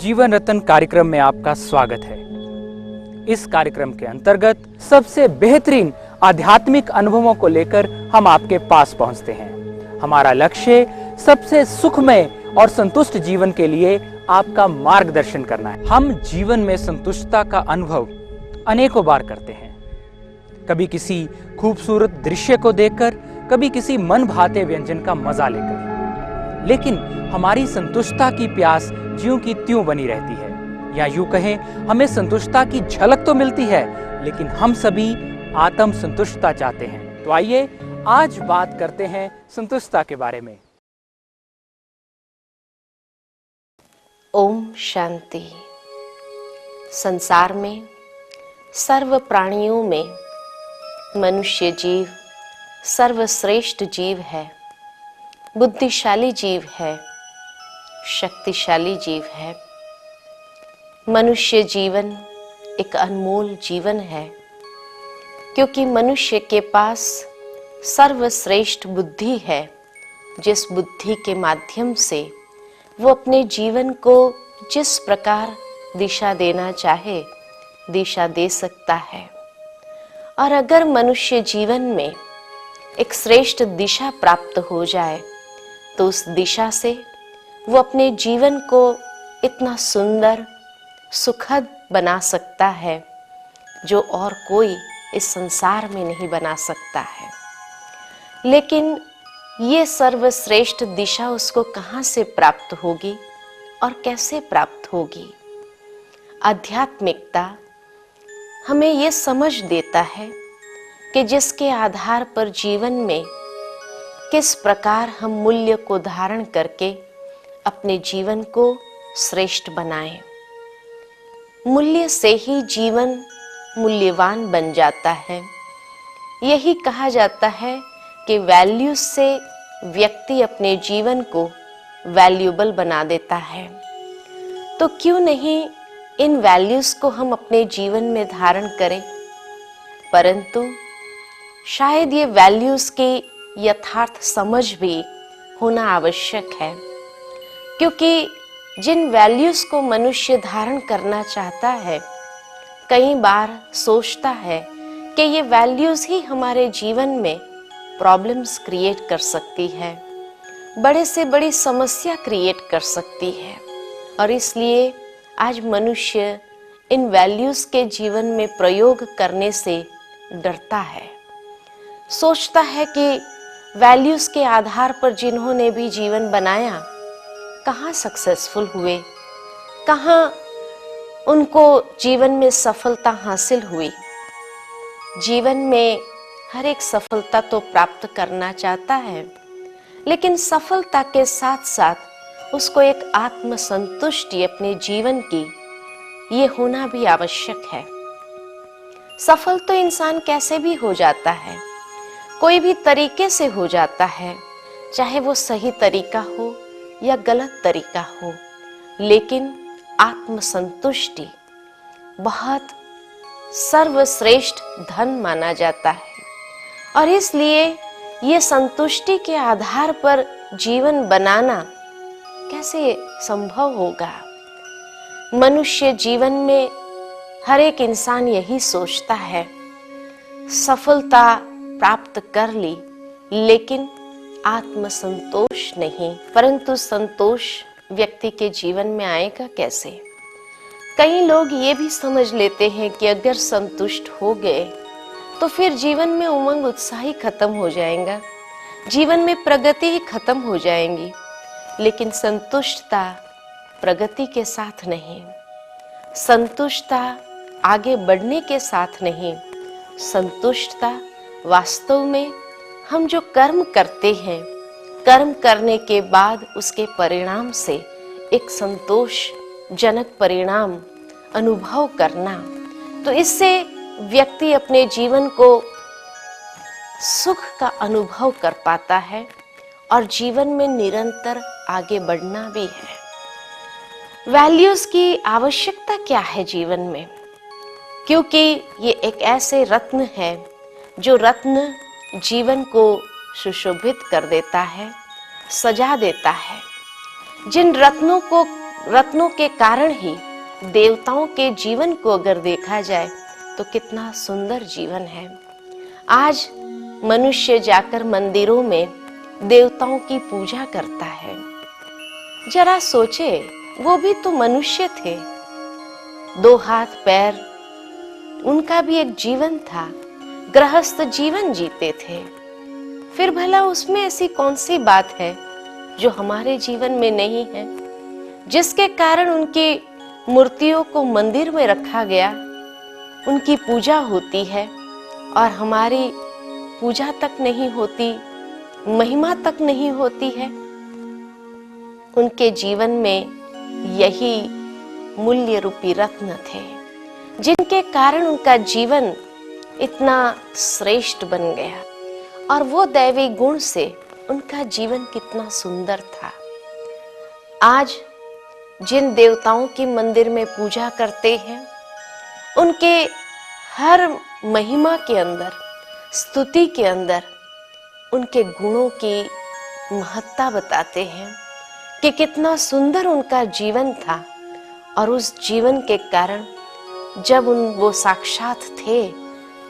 जीवन रत्न कार्यक्रम में आपका स्वागत है। इस कार्यक्रम के अंतर्गत सबसे बेहतरीन आध्यात्मिक अनुभवों को लेकर हम आपके पास पहुंचते हैं। हमारा लक्ष्य सबसे सुखमय और संतुष्ट जीवन के लिए आपका मार्गदर्शन करना है। हम जीवन में संतुष्टता का अनुभव अनेकों बार करते हैं, कभी किसी खूबसूरत दृश्य को देखकर, कभी किसी मन भाते व्यंजन का मजा लेकर। लेकिन हमारी संतुष्टता की प्यास ज्यों की त्यों बनी रहती है, या यूं कहें हमें संतुष्टता की झलक तो मिलती है, लेकिन हम सभी आत्म संतुष्टता चाहते हैं। तो आइए आज बात करते हैं संतुष्टता के बारे में। ओम शांति। संसार में सर्व प्राणियों में मनुष्य जीव सर्वश्रेष्ठ जीव है, बुद्धिशाली जीव है, शक्तिशाली जीव है। मनुष्य जीवन एक अनमोल जीवन है, क्योंकि मनुष्य के पास सर्वश्रेष्ठ बुद्धि है, जिस बुद्धि के माध्यम से वो अपने जीवन को जिस प्रकार दिशा देना चाहे दिशा दे सकता है। और अगर मनुष्य जीवन में एक श्रेष्ठ दिशा प्राप्त हो जाए तो उस दिशा से वो अपने जीवन को इतना सुंदर सुखद बना सकता है जो और कोई इस संसार में नहीं बना सकता है। लेकिन ये सर्वश्रेष्ठ दिशा उसको कहाँ से प्राप्त होगी और कैसे प्राप्त होगी? आध्यात्मिकता हमें ये समझ देता है कि जिसके आधार पर जीवन में किस प्रकार हम मूल्य को धारण करके अपने जीवन को श्रेष्ठ बनाएं। मूल्य से ही जीवन मूल्यवान बन जाता है। यही कहा जाता है कि वैल्यूज से व्यक्ति अपने जीवन को वैल्यूएबल बना देता है। तो क्यों नहीं इन वैल्यूज को हम अपने जीवन में धारण करें? परंतु शायद ये वैल्यूज की यथार्थ समझ भी होना आवश्यक है, क्योंकि जिन वैल्यूज को मनुष्य धारण करना चाहता है, कई बार सोचता है कि ये वैल्यूज ही हमारे जीवन में प्रॉब्लम्स क्रिएट कर सकती है, बड़े से बड़ी समस्या क्रिएट कर सकती है। और इसलिए आज मनुष्य इन वैल्यूज के जीवन में प्रयोग करने से डरता है। सोचता है कि वैल्यूज के आधार पर जिन्होंने भी जीवन बनाया कहाँ सक्सेसफुल हुए, कहाँ उनको जीवन में सफलता हासिल हुई। जीवन में हर एक सफलता तो प्राप्त करना चाहता है, लेकिन सफलता के साथ साथ उसको एक आत्म संतुष्टि अपने जीवन की ये होना भी आवश्यक है। सफल तो इंसान कैसे भी हो जाता है, कोई भी तरीके से हो जाता है, चाहे वो सही तरीका हो या गलत तरीका हो, लेकिन आत्मसंतुष्टि बहुत सर्वश्रेष्ठ धन माना जाता है। और इसलिए ये संतुष्टि के आधार पर जीवन बनाना कैसे संभव होगा? मनुष्य जीवन में हर एक इंसान यही सोचता है, सफलता प्राप्त कर ली लेकिन आत्मसंतोष नहीं। परंतु संतोष व्यक्ति के जीवन में आएगा कैसे? कई लोग ये भी समझ लेते हैं कि अगर संतुष्ट हो गए तो फिर जीवन में उमंग उत्साह ही खत्म हो जाएगा, जीवन में प्रगति ही खत्म हो जाएंगी। लेकिन संतुष्टता प्रगति के साथ नहीं, संतुष्टता आगे बढ़ने के साथ नहीं, संतुष्टता वास्तव में हम जो कर्म करते हैं, कर्म करने के बाद उसके परिणाम से एक संतोषजनक परिणाम अनुभव करना, तो इससे व्यक्ति अपने जीवन को सुख का अनुभव कर पाता है और जीवन में निरंतर आगे बढ़ना भी है। वैल्यूज की आवश्यकता क्या है जीवन में? क्योंकि ये एक ऐसे रत्न है जो रत्न जीवन को सुशोभित कर देता है, सजा देता है। जिन रत्नों को रत्नों के कारण ही देवताओं के जीवन को अगर देखा जाए तो कितना सुंदर जीवन है। आज मनुष्य जाकर मंदिरों में देवताओं की पूजा करता है। जरा सोचे, वो भी तो मनुष्य थे, 2 हाथ पैर, उनका भी एक जीवन था, गृहस्थ जीवन जीते थे। फिर भला उसमें ऐसी कौन सी बात है जो हमारे जीवन में नहीं है, जिसके कारण उनकी मूर्तियों को मंदिर में रखा गया, उनकी पूजा होती है और हमारी पूजा तक नहीं होती, महिमा तक नहीं होती है। उनके जीवन में यही मूल्य रूपी रत्न थे, जिनके कारण उनका जीवन इतना श्रेष्ठ बन गया और वो दैवी गुण से उनका जीवन कितना सुंदर था। आज जिन देवताओं की मंदिर में पूजा करते हैं, उनके हर महिमा के अंदर, स्तुति के अंदर उनके गुणों की महत्ता बताते हैं कि कितना सुंदर उनका जीवन था और उस जीवन के कारण जब वो साक्षात थे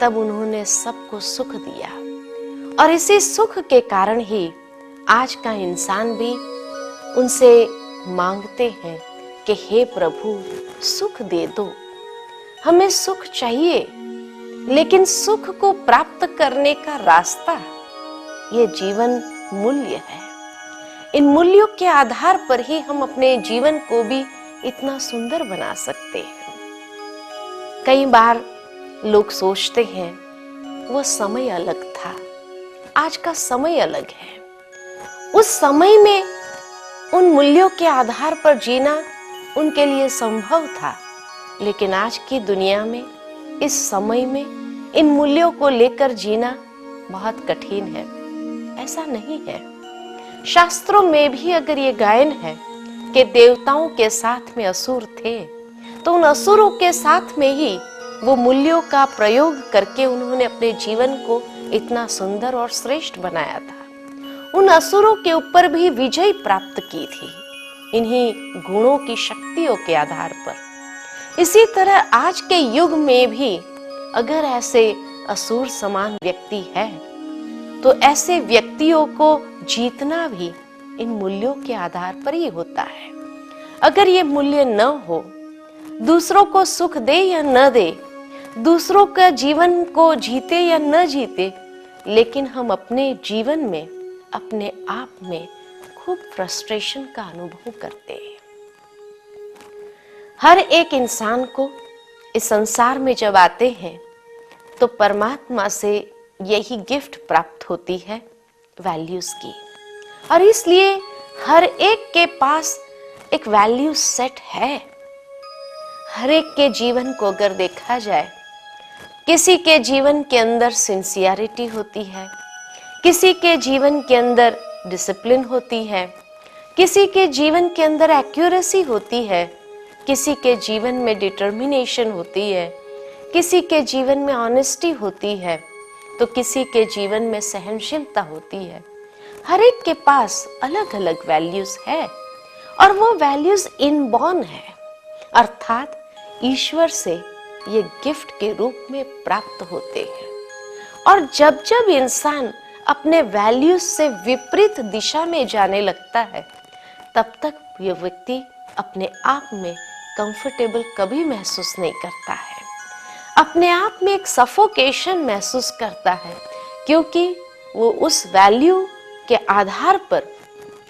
तब उन्होंने सबको सुख दिया और इसी सुख के कारण ही आज का इंसान भी उनसे मांगते हैं कि हे प्रभु सुख दे दो, हमें सुख चाहिए। लेकिन सुख को प्राप्त करने का रास्ता ये जीवन मूल्य है। इन मूल्यों के आधार पर ही हम अपने जीवन को भी इतना सुंदर बना सकते हैं। कई बार लोग सोचते हैं वो समय अलग था, आज का समय अलग है। उस समय में उन मूल्यों के आधार पर जीना उनके लिए संभव था, लेकिन आज की दुनिया में, इस समय में इन मूल्यों को लेकर जीना बहुत कठिन है। ऐसा नहीं है। शास्त्रों में भी अगर ये गायन है कि देवताओं के साथ में असुर थे, तो उन असुरों के साथ में ही वो मूल्यों का प्रयोग करके उन्होंने अपने जीवन को इतना सुंदर और श्रेष्ठ बनाया था। उन असुरों के ऊपर भी विजय प्राप्त की थी इन्हीं गुणों की शक्तियों के आधार पर। इसी तरह आज के युग में भी अगर ऐसे असुर समान व्यक्ति है, तो ऐसे व्यक्तियों को जीतना भी इन मूल्यों के आधार पर ही होता है। अगर ये मूल्य न हो, दूसरों को सुख दे या न दे, दूसरों का जीवन को जीते या न जीते, लेकिन हम अपने जीवन में, अपने आप में खूब फ्रस्ट्रेशन का अनुभव करते हैं। हर एक इंसान को इस संसार में जब आते हैं तो परमात्मा से यही गिफ्ट प्राप्त होती है, वैल्यूज की। और इसलिए हर एक के पास एक वैल्यू सेट है। हर एक के जीवन को अगर देखा जाए, किसी के जीवन के अंदर सिंसियरिटी होती है, किसी के जीवन के अंदर डिसिप्लिन होती है, किसी के जीवन के अंदर एक्यूरेसी होती है, किसी के जीवन में डिटर्मिनेशन होती है, किसी के जीवन में ऑनेस्टी होती है, तो किसी के जीवन में सहनशीलता होती है। हर एक के पास अलग अलग वैल्यूज है और वो वैल्यूज इनबॉर्न है, अर्थात ईश्वर से ये गिफ्ट के रूप में प्राप्त होते हैं। और जब जब इंसान अपने वैल्यूज से विपरीत दिशा में जाने लगता है, तब तक ये व्यक्ति अपने आप में कंफर्टेबल कभी महसूस नहीं करता है। अपने आप में एक सफोकेशन महसूस करता है, क्योंकि वो उस वैल्यू के आधार पर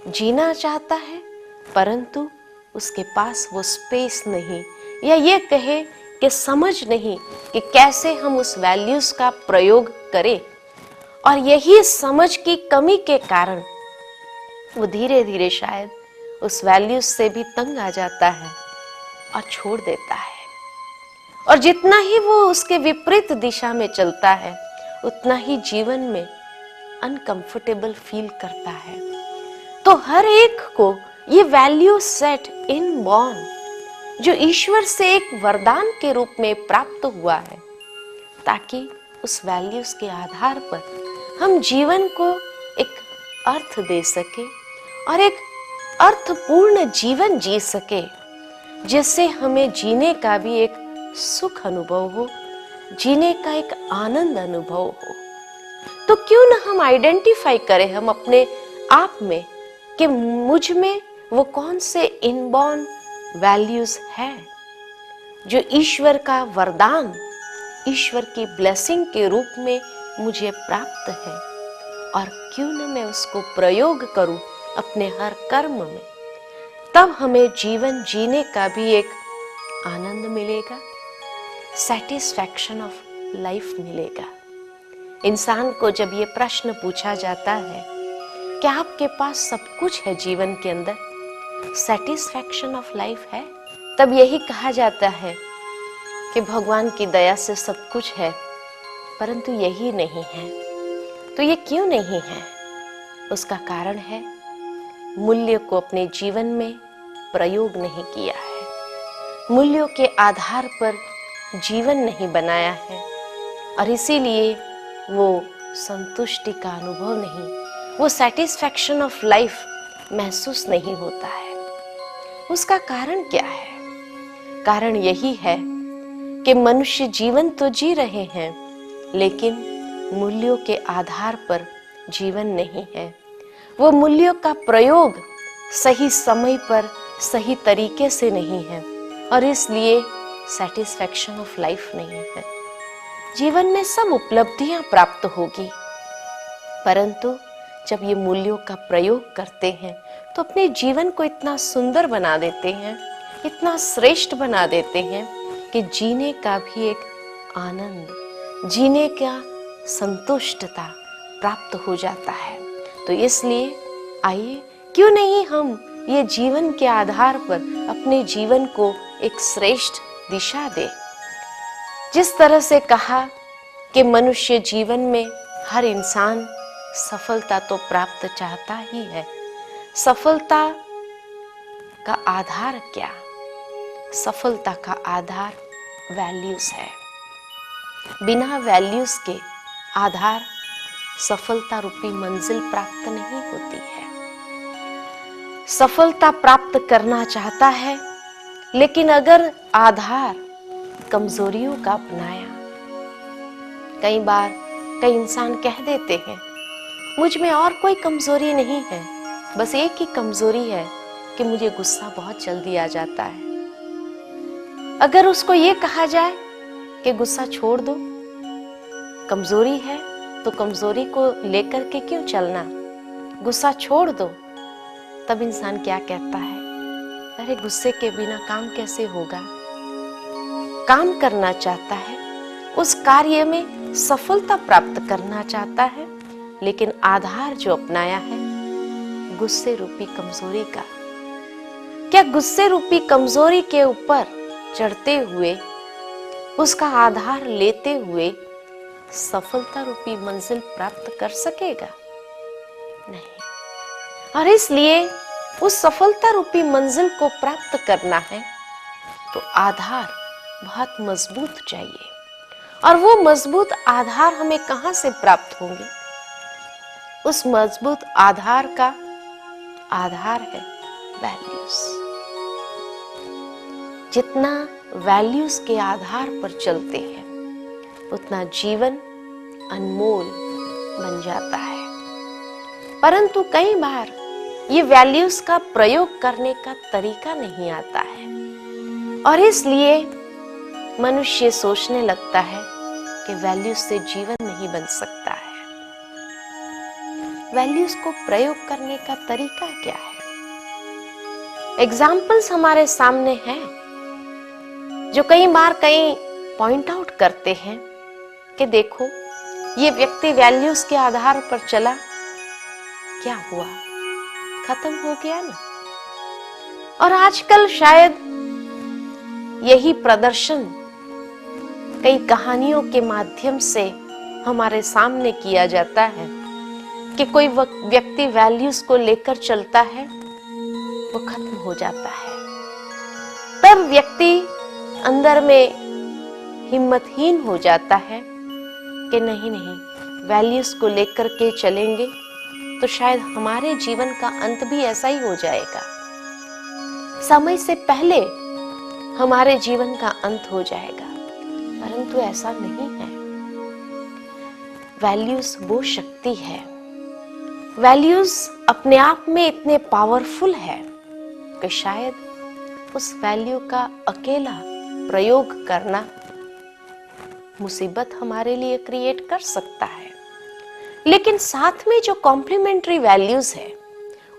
जीना चाहता है, परंतु उसके पास वो स्पेस नहीं, या ये कहे कि समझ नहीं कि कैसे हम उस वैल्यूज का प्रयोग करें। और यही समझ की कमी के कारण वो धीरे धीरे शायद उस वैल्यूज से भी तंग आ जाता है और छोड़ देता है। और जितना ही वो उसके विपरीत दिशा में चलता है, उतना ही जीवन में अनकंफर्टेबल फील करता है। तो हर एक को ये वैल्यू सेट इनबॉर्न, जो ईश्वर से एक वरदान के रूप में प्राप्त हुआ है, ताकि उस वैल्यूज के आधार पर हम जीवन को एक अर्थ दे सके और एक अर्थपूर्ण जीवन जी सके। जिससे हमें जीने का भी एक सुख अनुभव हो, जीने का एक आनंद अनुभव हो। तो क्यों ना हम आइडेंटिफाई करें हम अपने आप में कि मुझ में वो कौन से इनबॉर्न वैल्यूज हैं जो ईश्वर का वरदान, ईश्वर की ब्लेसिंग के रूप में मुझे प्राप्त है, और क्यों न मैं उसको प्रयोग करूं अपने हर कर्म में। तब हमें जीवन जीने का भी एक आनंद मिलेगा, सेटिस्फैक्शन ऑफ लाइफ मिलेगा। इंसान को जब ये प्रश्न पूछा जाता है कि आपके पास सब कुछ है जीवन के अंदर, सेटिस्फैक्शन ऑफ लाइफ है, तब यही कहा जाता है कि भगवान की दया से सब कुछ है, परंतु यही नहीं है। तो ये क्यों नहीं है? उसका कारण है मूल्य को अपने जीवन में प्रयोग नहीं किया है, मूल्यों के आधार पर जीवन नहीं बनाया है, और इसीलिए वो संतुष्टि का अनुभव नहीं, वो सेटिस्फैक्शन ऑफ लाइफ महसूस नहीं होता है। उसका कारण क्या है? कारण यही है कि मनुष्य जीवन तो जी रहे हैं, लेकिन मूल्यों के आधार पर जीवन नहीं है। वो मूल्यों का प्रयोग सही समय पर सही तरीके से नहीं है, और इसलिए सेटिस्फैक्शन ऑफ लाइफ नहीं है। जीवन में सब उपलब्धियां प्राप्त होगी, परंतु जब ये मूल्यों का प्रयोग करते हैं तो अपने जीवन को इतना सुंदर बना देते हैं, इतना श्रेष्ठ बना देते हैं कि जीने का भी एक आनंद, जीने का संतुष्टता प्राप्त हो जाता है। तो इसलिए आइए, क्यों नहीं हम ये जीवन के आधार पर अपने जीवन को एक श्रेष्ठ दिशा दें। जिस तरह से कहा कि मनुष्य जीवन में हर इंसान सफलता तो प्राप्त चाहता ही है, सफलता का आधार क्या? सफलता का आधार वैल्यूज है। बिना वैल्यूज के आधार सफलता रूपी मंजिल प्राप्त नहीं होती है। सफलता प्राप्त करना चाहता है, लेकिन अगर आधार कमजोरियों का अपनाया, कई बार कई इंसान कह देते हैं मुझ में और कोई कमजोरी नहीं है, बस एक ही कमजोरी है कि मुझे गुस्सा बहुत जल्दी आ जाता है। अगर उसको ये कहा जाए कि गुस्सा छोड़ दो, कमजोरी है तो कमजोरी को लेकर के क्यों चलना, गुस्सा छोड़ दो, तब इंसान क्या कहता है? अरे गुस्से के बिना काम कैसे होगा? काम करना चाहता है, उस कार्य में सफलता प्राप्त करना चाहता है, लेकिन आधार जो अपनाया है गुस्से रूपी कमजोरी का। क्या गुस्से रूपी कमजोरी के ऊपर चढ़ते हुए, उसका आधार लेते हुए सफलता रूपी मंजिल प्राप्त कर सकेगा? नहीं। और इसलिए उस सफलता रूपी मंजिल को प्राप्त करना है तो आधार बहुत मजबूत चाहिए, और वो मजबूत आधार हमें कहां से प्राप्त होंगे? उस मजबूत आधार का आधार है वैल्यूज। जितना वैल्यूज के आधार पर चलते हैं उतना जीवन अनमोल बन जाता है। परंतु कई बार ये वैल्यूज का प्रयोग करने का तरीका नहीं आता है, और इसलिए मनुष्य सोचने लगता है कि वैल्यूज से जीवन नहीं बन सकता है। वैल्यूज को प्रयोग करने का तरीका क्या है? एग्जाम्पल्स हमारे सामने हैं जो कई बार कई पॉइंट आउट करते हैं कि देखो ये व्यक्ति वैल्यूज के आधार पर चला, क्या हुआ? खत्म हो गया ना। और आजकल शायद यही प्रदर्शन कई कहानियों के माध्यम से हमारे सामने किया जाता है कि कोई व्यक्ति वैल्यूज को लेकर चलता है, वो खत्म हो जाता है। तब व्यक्ति अंदर में हिम्मतहीन हो जाता है कि नहीं, वैल्यूज को लेकर के चलेंगे तो शायद हमारे जीवन का अंत भी ऐसा ही हो जाएगा। समय से पहले हमारे जीवन का अंत हो जाएगा, परंतु ऐसा नहीं है। वैल्यूज वो शक्ति है, वैल्यूज अपने आप में इतने पावरफुल है कि शायद उस वैल्यू का अकेला प्रयोग करना मुसीबत हमारे लिए क्रिएट कर सकता है। लेकिन साथ में जो कॉम्प्लीमेंट्री वैल्यूज है,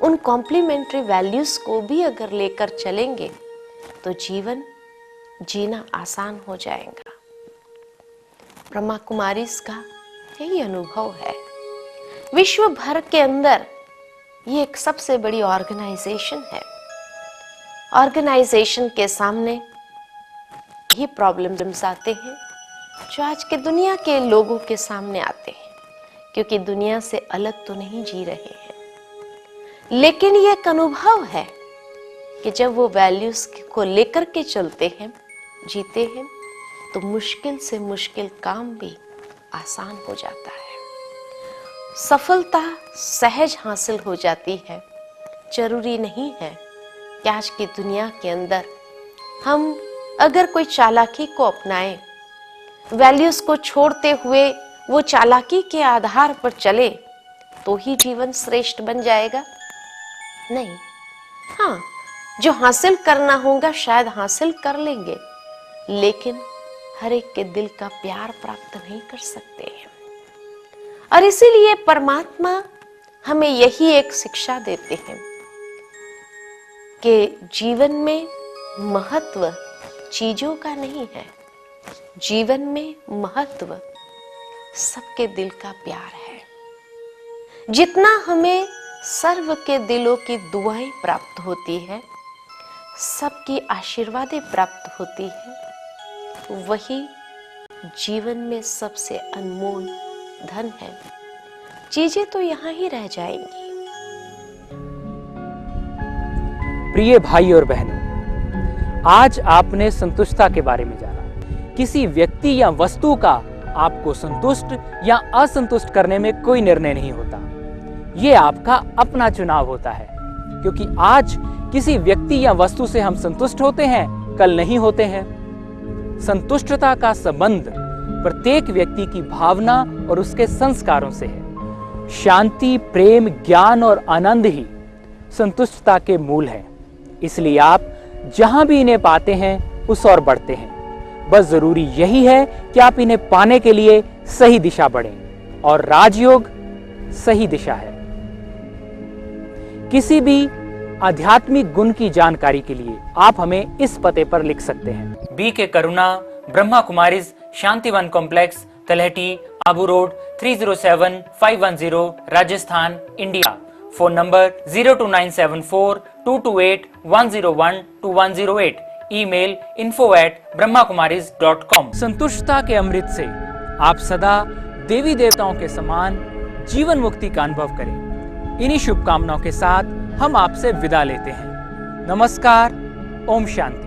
उन कॉम्प्लीमेंट्री वैल्यूज को भी अगर लेकर चलेंगे तो जीवन जीना आसान हो जाएगा। ब्रह्मा कुमारीज का यही अनुभव है। विश्व भर के अंदर ये एक सबसे बड़ी ऑर्गेनाइजेशन है। ऑर्गेनाइजेशन के सामने ये प्रॉब्लम्स आते हैं जो आज के दुनिया के लोगों के सामने आते हैं, क्योंकि दुनिया से अलग तो नहीं जी रहे हैं। लेकिन ये एक अनुभव है कि जब वो वैल्यूज को लेकर के चलते हैं, जीते हैं, तो मुश्किल से मुश्किल काम भी आसान हो जाता है। सफलता सहज हासिल हो जाती है। जरूरी नहीं है कि आज की दुनिया के अंदर हम अगर कोई चालाकी को अपनाएं, वैल्यूज को छोड़ते हुए वो चालाकी के आधार पर चले, तो ही जीवन श्रेष्ठ बन जाएगा? नहीं। हाँ, जो हासिल करना होगा शायद हासिल कर लेंगे, लेकिन हर एक के दिल का प्यार प्राप्त नहीं कर सकते हैं। और इसीलिए परमात्मा हमें यही एक शिक्षा देते हैं कि जीवन में महत्व चीजों का नहीं है, जीवन में महत्व सबके दिल का प्यार है। जितना हमें सर्व के दिलों की दुआएं प्राप्त होती है, सबकी आशीर्वादें प्राप्त होती है, वही जीवन में सबसे अनमोल धन है। चीजें तो यहां ही रह जाएंगी। प्रिय भाई और बहनों, आज आपने संतुष्टता के बारे में जाना। किसी व्यक्ति या वस्तु का आपको संतुष्ट या असंतुष्ट करने में कोई निर्णय नहीं होता। ये आपका अपना चुनाव होता है, क्योंकि आज किसी व्यक्ति या वस्तु से हम संतुष्ट होते हैं, कल नहीं होते हैं। संतुष्टता का संबंध प्रत्येक व्यक्ति की भावना और उसके संस्कारों से है। शांति, प्रेम, ज्ञान और आनंद ही संतुष्टता के मूल हैं। इसलिए आप जहां भी इन्हें पाते हैं उस ओर बढ़ते हैं। बस जरूरी यही है कि आप इन्हें पाने के लिए सही दिशा बढ़ें, और राजयोग सही दिशा है। किसी भी आध्यात्मिक गुण की जानकारी के लिए आप हमें इस पते पर लिख सकते हैं। BK करुणा, ब्रह्मा कुमारीज, शांतिवन कॉम्प्लेक्स, तलहटी, Abu road, 307510, Rajasthan, India. Phone number 02974228101 email info@brahmakumaris.com। संतुष्टता के अमृत से आप सदा देवी देवताओं के समान जीवन मुक्ति का अनुभव करें। इन्हीं शुभकामनाओं के साथ हम आपसे विदा लेते हैं। नमस्कार। ओम शांति।